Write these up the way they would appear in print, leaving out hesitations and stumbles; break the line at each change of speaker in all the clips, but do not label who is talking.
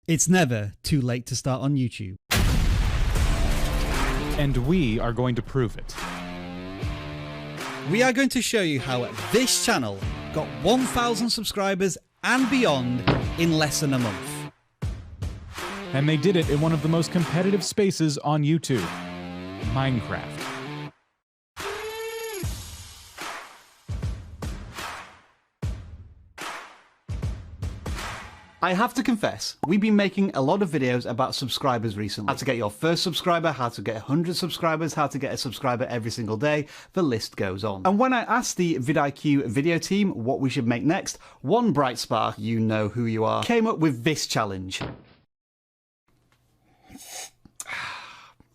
It's never too late to start on YouTube.
And we are going to prove it.
We are going to show you how this channel got 1,000 subscribers and beyond in less than a month.
And they did it in one of the most competitive spaces on YouTube, Minecraft.
I have to confess, we've been making a lot of videos about subscribers recently. How to get your first subscriber, how to get 100 subscribers, how to get a subscriber every single day, the list goes on. And when I asked the vidIQ video team what we should make next, one bright spark, you know who you are, came up with this challenge.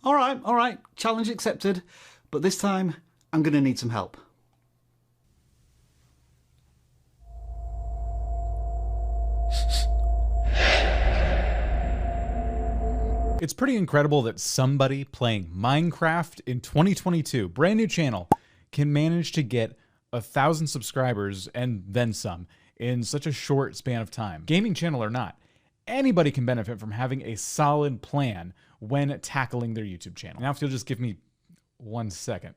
Alright, challenge accepted, but this time I'm gonna need some help.
It's pretty incredible that somebody playing Minecraft in 2022, brand new channel, can manage to get 1,000 subscribers and then some in such a short span of time. Gaming channel or not, anybody can benefit from having a solid plan when tackling their YouTube channel. Now, if you'll just give me 1 second.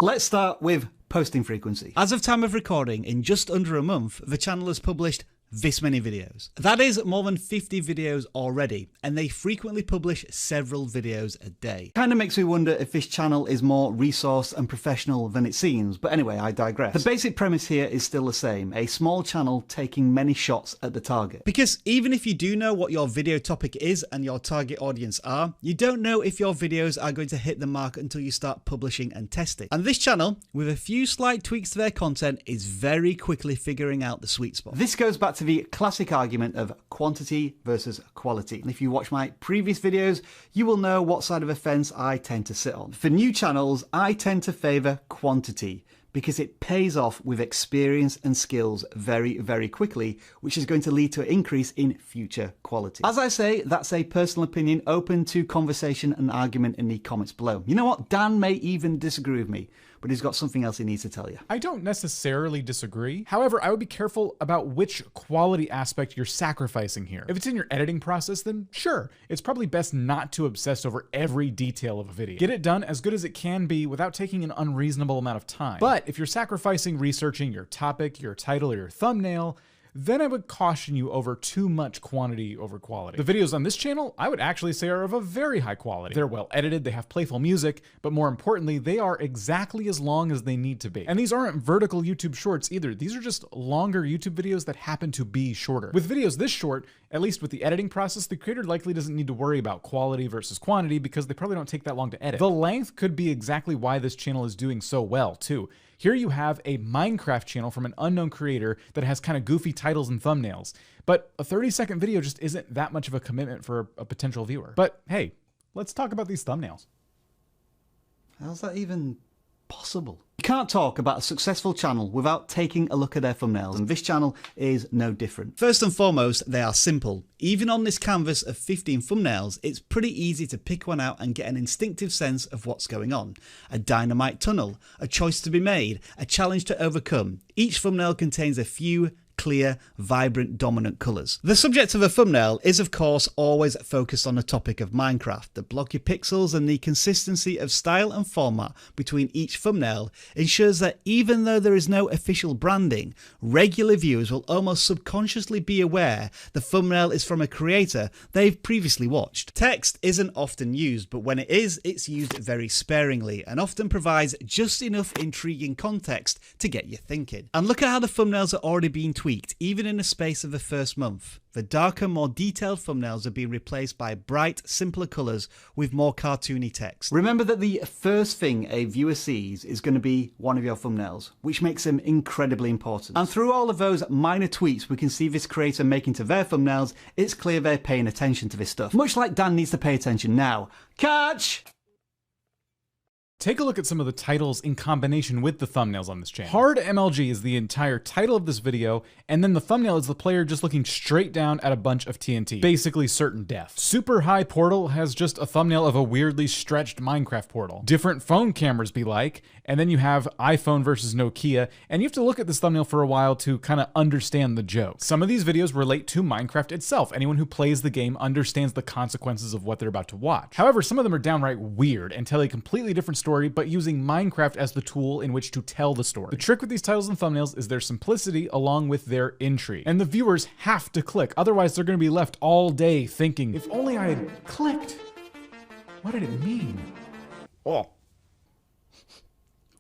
Let's start with posting frequency.
As of time of recording, in just under a month, the channel has published this many videos. That is more than 50 videos already, and they frequently publish several videos a day.
Kinda makes me wonder if this channel is more resourced and professional than it seems, but anyway, I digress. The basic premise here is still the same, a small channel taking many shots at the target.
Because even if you do know what your video topic is and your target audience are, you don't know if your videos are going to hit the mark until you start publishing and testing. And this channel, with a few slight tweaks to their content, is very quickly figuring out the sweet spot.
This goes back to the classic argument of quantity versus quality. And if you watch my previous videos, you will know what side of the fence I tend to sit on. For new channels, I tend to favor quantity because it pays off with experience and skills very, very quickly, which is going to lead to an increase in future quality. As I say, that's a personal opinion open to conversation and argument in the comments below. You know what? Dan may even disagree with me, but he's got something else he needs to tell you.
I don't necessarily disagree. However, I would be careful about which quality aspect you're sacrificing here. If it's in your editing process, then sure, it's probably best not to obsess over every detail of a video. Get it done as good as it can be without taking an unreasonable amount of time. But if you're sacrificing researching your topic, your title, or your thumbnail, then I would caution you over too much quantity over quality. The videos on this channel, I would actually say are of a very high quality. They're well edited, they have playful music, but more importantly, they are exactly as long as they need to be. And these aren't vertical YouTube shorts either. These are just longer YouTube videos that happen to be shorter. With videos this short, at least with the editing process, the creator likely doesn't need to worry about quality versus quantity because they probably don't take that long to edit. The length could be exactly why this channel is doing so well too. Here you have a Minecraft channel from an unknown creator that has kind of goofy titles and thumbnails, but a 30-second video just isn't that much of a commitment for a potential viewer. But hey, let's talk about these thumbnails.
How's that even possible? You can't talk about a successful channel without taking a look at their thumbnails, and this channel is no different.
First and foremost, they are simple. Even on this canvas of 15 thumbnails, it's pretty easy to pick one out and get an instinctive sense of what's going on. A dynamite tunnel, a choice to be made, a challenge to overcome. Each thumbnail contains a few clear, vibrant, dominant colours. The subject of a thumbnail is of course always focused on the topic of Minecraft. The blocky pixels and the consistency of style and format between each thumbnail ensures that even though there is no official branding, regular viewers will almost subconsciously be aware the thumbnail is from a creator they've previously watched. Text isn't often used, but when it is, it's used very sparingly and often provides just enough intriguing context to get you thinking. And look at how the thumbnails are already being tweaked, even in the space of the first month. The darker, more detailed thumbnails are being replaced by bright, simpler colours with more cartoony text.
Remember that the first thing a viewer sees is going to be one of your thumbnails, which makes them incredibly important. And through all of those minor tweaks we can see this creator making to their thumbnails, it's clear they're paying attention to this stuff. Much like Dan needs to pay attention now. Catch!
Take a look at some of the titles in combination with the thumbnails on this channel. Hard MLG is the entire title of this video, and then the thumbnail is the player just looking straight down at a bunch of TNT, basically certain death. Super High Portal has just a thumbnail of a weirdly stretched Minecraft portal. Different phone cameras be like, and then you have iPhone versus Nokia, and you have to look at this thumbnail for a while to kind of understand the joke. Some of these videos relate to Minecraft itself. Anyone who plays the game understands the consequences of what they're about to watch. However, some of them are downright weird and tell a completely different story, but using Minecraft as the tool in which to tell the story. The trick with these titles and thumbnails is their simplicity along with their intrigue. And the viewers have to click, otherwise they're going to be left all day thinking, if only I had clicked, what did it mean? Oh.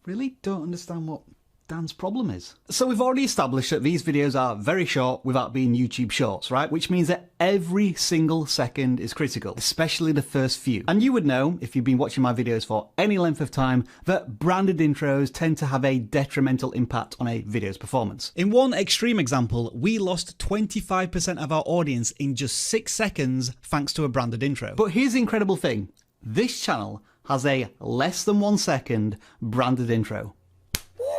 Really don't understand what Dan's problem is. So we've already established that these videos are very short without being YouTube shorts, right? Which means that every single second is critical, especially the first few. And you would know, if you've been watching my videos for any length of time, that branded intros tend to have a detrimental impact on a video's performance.
In one extreme example, we lost 25% of our audience in just 6 seconds thanks to a branded intro.
But here's the incredible thing. This channel has a less than 1 second branded intro.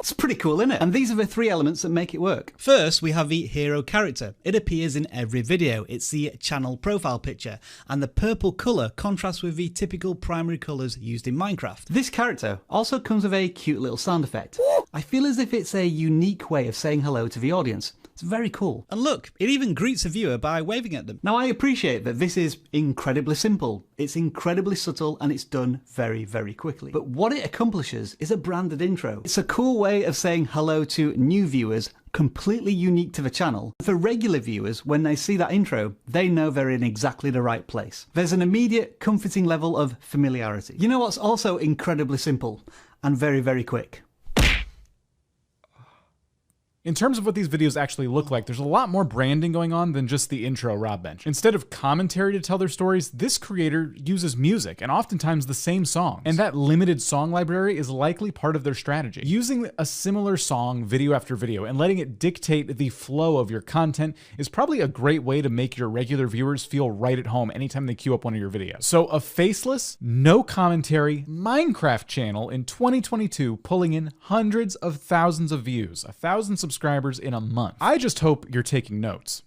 It's pretty cool, isn't it? And these are the 3 elements that make it work.
First, we have the hero character. It appears in every video. It's the channel profile picture, and the purple colour contrasts with the typical primary colours used in Minecraft.
This character also comes with a cute little sound effect. I feel as if it's a unique way of saying hello to the audience. It's very cool.
And look, it even greets a viewer by waving at them.
Now, I appreciate that this is incredibly simple. It's incredibly subtle and it's done very, very quickly. But what it accomplishes is a branded intro. It's a cool way of saying hello to new viewers, completely unique to the channel. For regular viewers, when they see that intro, they know they're in exactly the right place. There's an immediate, comforting level of familiarity. You know what's also incredibly simple and very, very quick?
In terms of what these videos actually look like, there's a lot more branding going on than just the intro Rob mentioned. Instead of commentary to tell their stories, this creator uses music, and oftentimes the same songs. And that limited song library is likely part of their strategy. Using a similar song video after video and letting it dictate the flow of your content is probably a great way to make your regular viewers feel right at home anytime they queue up one of your videos. So a faceless, no commentary Minecraft channel in 2022 pulling in hundreds of thousands of views, 1,000 subscribers in a month. I just hope you're taking notes.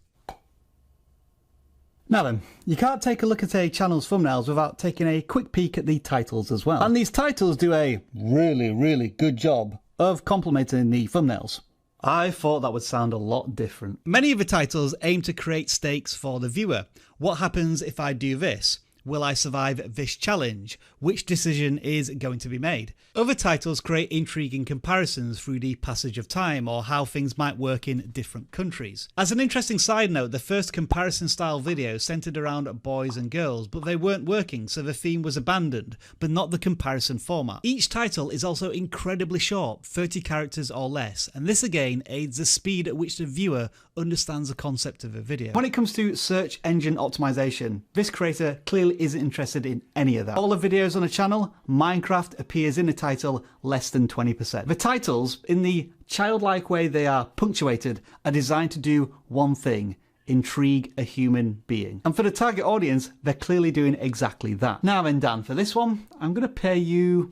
Now then, you can't take a look at a channel's thumbnails without taking a quick peek at the titles as well. And these titles do a really, really good job of complementing the thumbnails. I thought that would sound a lot different.
Many of the titles aim to create stakes for the viewer. What happens if I do this? Will I survive this challenge? Which decision is going to be made? Other titles create intriguing comparisons through the passage of time or how things might work in different countries. As an interesting side note, the first comparison style video centered around boys and girls, but they weren't working, so the theme was abandoned, but not the comparison format. Each title is also incredibly short, 30 characters or less, and this again aids the speed at which the viewer understands the concept of a video.
When it comes to search engine optimization, this creator clearly isn't interested in any of that. All the videos on a channel, Minecraft appears in the title less than 20%. The titles, in the childlike way they are punctuated, are designed to do one thing: intrigue a human being. And for the target audience, they're clearly doing exactly that. Now then, Dan, for this one, I'm going to pay you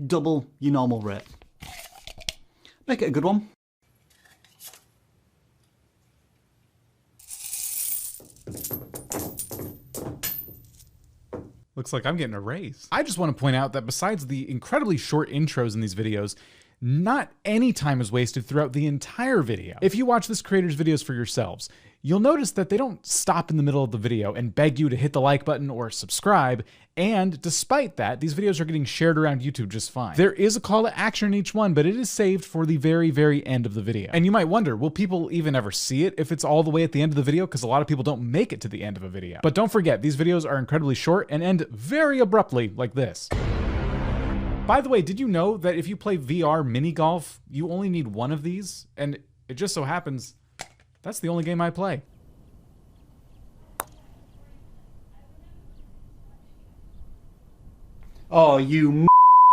double your normal rate. Make it a good one.
Looks like I'm getting a raise. I just want to point out that besides the incredibly short intros in these videos, not any time is wasted throughout the entire video. If you watch this creator's videos for yourselves, you'll notice that they don't stop in the middle of the video and beg you to hit the like button or subscribe, and despite that, these videos are getting shared around YouTube just fine. There is a call to action in each one, but it is saved for the very, very end of the video. And you might wonder, will people even ever see it if it's all the way at the end of the video? Because a lot of people don't make it to the end of a video. But don't forget, these videos are incredibly short and end very abruptly like this. By the way, did you know that if you play VR mini golf, you only need one of these? And it just so happens that's the only game I play.
Oh, you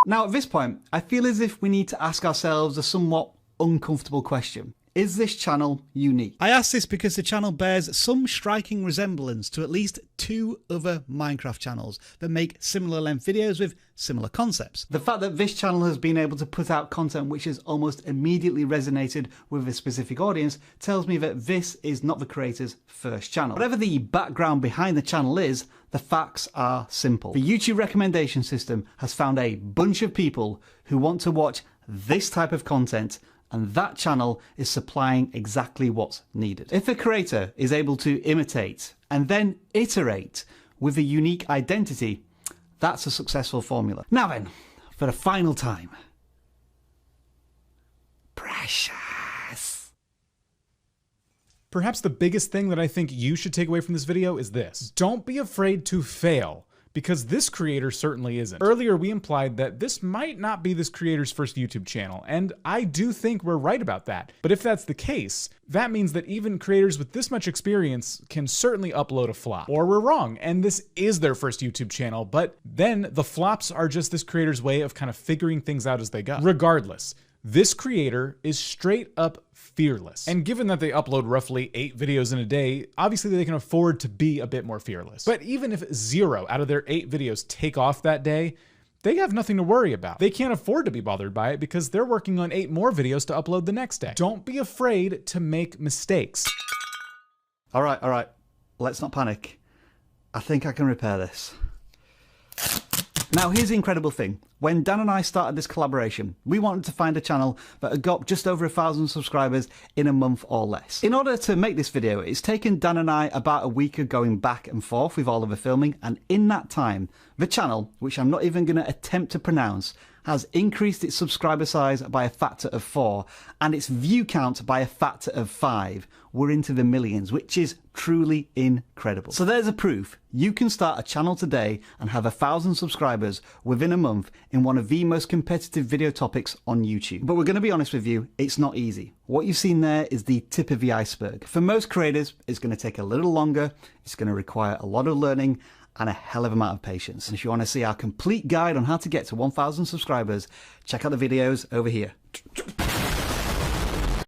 Now at this point, I feel as if we need to ask ourselves a somewhat uncomfortable question. Is this channel unique?
I ask this because the channel bears some striking resemblance to at least 2 other Minecraft channels that make similar length videos with similar concepts.
The fact that this channel has been able to put out content which has almost immediately resonated with a specific audience tells me that this is not the creator's first channel. Whatever the background behind the channel is, the facts are simple. The YouTube recommendation system has found a bunch of people who want to watch this type of content, and that channel is supplying exactly what's needed. If a creator is able to imitate and then iterate with a unique identity, that's a successful formula. Now then, for the final time. Precious.
Perhaps the biggest thing that I think you should take away from this video is this. Don't be afraid to fail, because this creator certainly isn't. Earlier, we implied that this might not be this creator's first YouTube channel, and I do think we're right about that. But if that's the case, that means that even creators with this much experience can certainly upload a flop. Or we're wrong, and this is their first YouTube channel, but then the flops are just this creator's way of kind of figuring things out as they go. Regardless, this creator is straight up fearless. And given that they upload roughly 8 videos in a day, obviously they can afford to be a bit more fearless. But even if 0 out of their 8 videos take off that day, they have nothing to worry about. They can't afford to be bothered by it because they're working on 8 more videos to upload the next day. Don't be afraid to make mistakes.
All right. Let's not panic. I think I can repair this. Now, here's the incredible thing. When Dan and I started this collaboration, we wanted to find a channel that had got just over 1,000 subscribers in a month or less. In order to make this video, it's taken Dan and I about a week of going back and forth with all of the filming, and in that time, the channel, which I'm not even going to attempt to pronounce, has increased its subscriber size by a factor of 4 and its view count by a factor of 5. We're into the millions, which is truly incredible. So there's a proof. You can start a channel today and have 1,000 subscribers within a month in one of the most competitive video topics on YouTube. But we're going to be honest with you, it's not easy. What you've seen there is the tip of the iceberg. For most creators, it's going to take a little longer. It's going to require a lot of learning and a hell of a amount of patience. And if you want to see our complete guide on how to get to 1,000 subscribers, check out the videos over here.